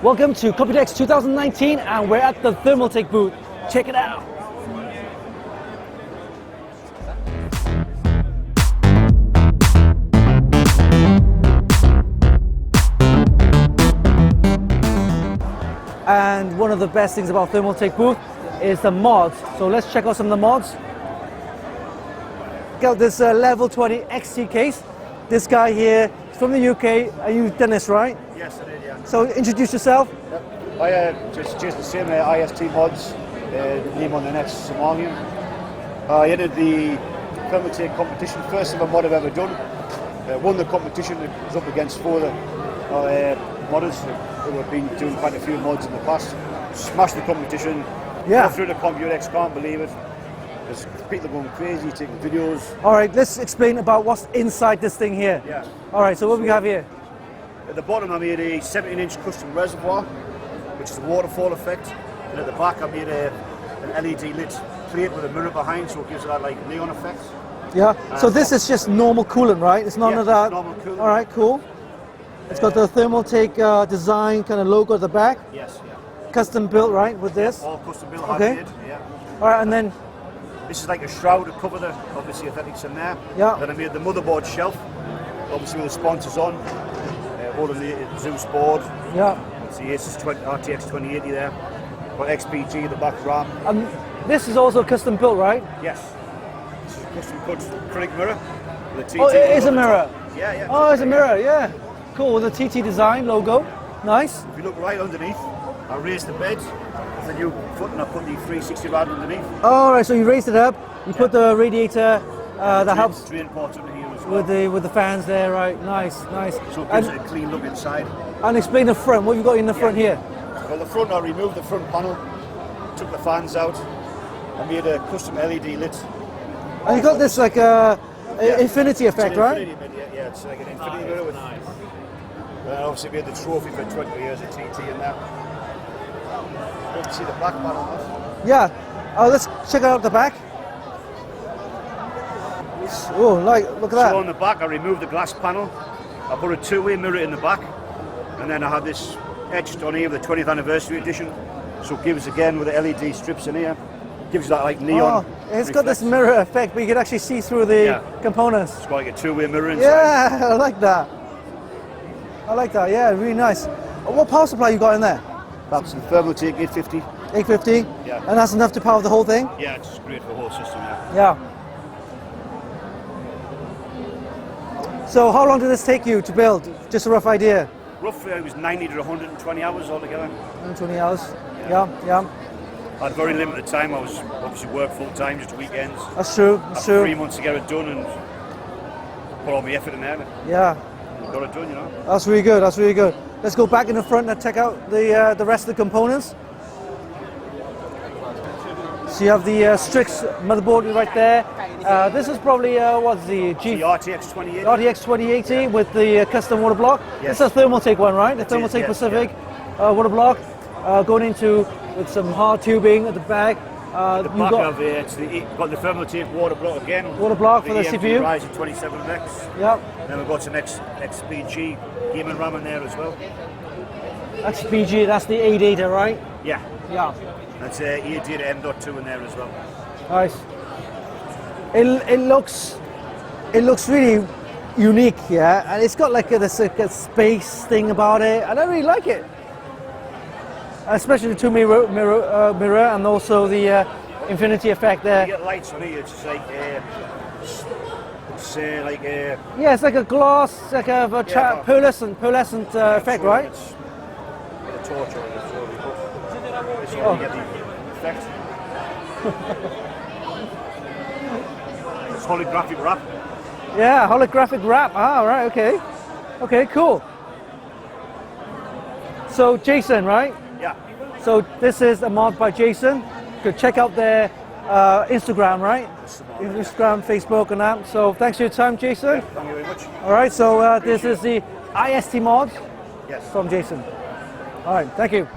Welcome to Computex 2019 and we're at the Thermaltake booth. Check it out. And one of the best things about Thermaltake booth is the mods. So let's check out some of the mods. Check out this level 20 XT case. This guy here is from the UK. You've done this, right? Yes, I did, yeah. So introduce yourself. Yep. I just Jason Simm, iST.Modz, name on the net's Somalian. I entered the Thermaltake competition, first ever mod I've ever done. Won the competition. It was up against four modders who have been doing quite a few mods in the past. Smashed the competition. Yeah. Got through the Computex, can't believe it. There's people going crazy, taking videos. All right, let's explain about what's inside this thing here. Yeah. All right, so what we have here? At the bottom I made a 17-inch custom reservoir, which is a waterfall effect. And at the back I made an LED lit plate with a mirror behind, so it gives that like neon effect. Yeah, so this is just normal coolant, right? It's none of that. Normal coolant. All right, cool. It's got the Thermaltake design kind of logo at the back. Yes, yeah. Custom built, right, with this? All custom built, Okay. handmade, yeah. All right, and then? This is like a shroud to cover the, obviously, aesthetics in there. Yeah. Then I made the motherboard shelf, obviously with the sponsors on. All of the Zeus board. Yeah. It's the Asus RTX 2080 there. Got XPG, the back RAM. This is also custom built, right? Yes. This is a custom cut acrylic mirror with a TT. Oh, it is a on the mirror. top. Yeah, yeah. Oh, it's a mirror, yeah. Cool, with the TT design logo. Nice. If you look right underneath, I raised the bed with the new foot and I put the 360 rad underneath. All right, so you raised it up. You put the radiator that helps Drain ports under here as well. with the fans there, right? Nice, nice. So it gives it a clean look inside. And explain the front. What have you got in the front here? Well, the front, I removed the front panel, took the fans out, I made a custom LED lit. And you got this like infinity effect, right? Infinity, yeah, it's like an infinity mirror with. Obviously, we had the trophy for 20 years of TT in there. You can see the back panel. Yeah. Oh, let's check out the back. Oh, look at that. So on the back, I removed the glass panel. I put a two-way mirror in the back, and then I had this etched on here with the 20th anniversary edition. So it gives again with the LED strips in here. Gives you that like neon. Oh, it's got this mirror effect, but you can actually see through the components. It's got like a two-way mirror inside. Yeah, I like that. I like that. Yeah, really nice. What power supply you got in there? That's the Thermaltake 850. 850. Yeah. And that's enough to power the whole thing. Yeah, it's great for the whole system. Yeah. Yeah. So how long did this take you to build? Just a rough idea. Roughly, it was 90 to 120 hours altogether. 120 hours. Yeah. I had very limited time. I was obviously work full time, just weekends. That's true. I That's had true. 3 months to get it done and put all my effort in there. Yeah. Got it done, you know. That's really good. That's really good. Let's go back in the front and check out the rest of the components. So you have the Strix motherboard right there. This is probably what's the RTX 2080. RTX 2080 with the custom water block. Yes. It's a Thermaltake one, right? The It is, Thermaltake yes, Pacific water block going into with some hard tubing at the back. The back of it, got the Thermaltake water block again. Water block for the AMD CPU. Ryzen 27X. Yep. Then we've got some XPG gaming RAM in there as well. XPG, that's the 8 data, right? Yeah. Yeah. That's EA data M.2 in there as well. Nice. It looks really unique, yeah, and it's got like a space thing about it, and I really like it. Especially the two mirror and also the infinity effect there. You get lights on it, it's just like yeah, it's like a glass, like a pearlescent effect, right? It's with a torch on it, so it's Oh. all you get the effect. It's holographic wrap. Yeah, holographic wrap. Ah, right, okay. Okay, cool. So Jason, right? Yeah. So this is a mod by Jason. You could check out their Instagram, right? Instagram, Facebook, and that. So thanks for your time, Jason. Yeah, thank you very much. All right, so this is the iST.Modz Yes. from Jason. All right, thank you.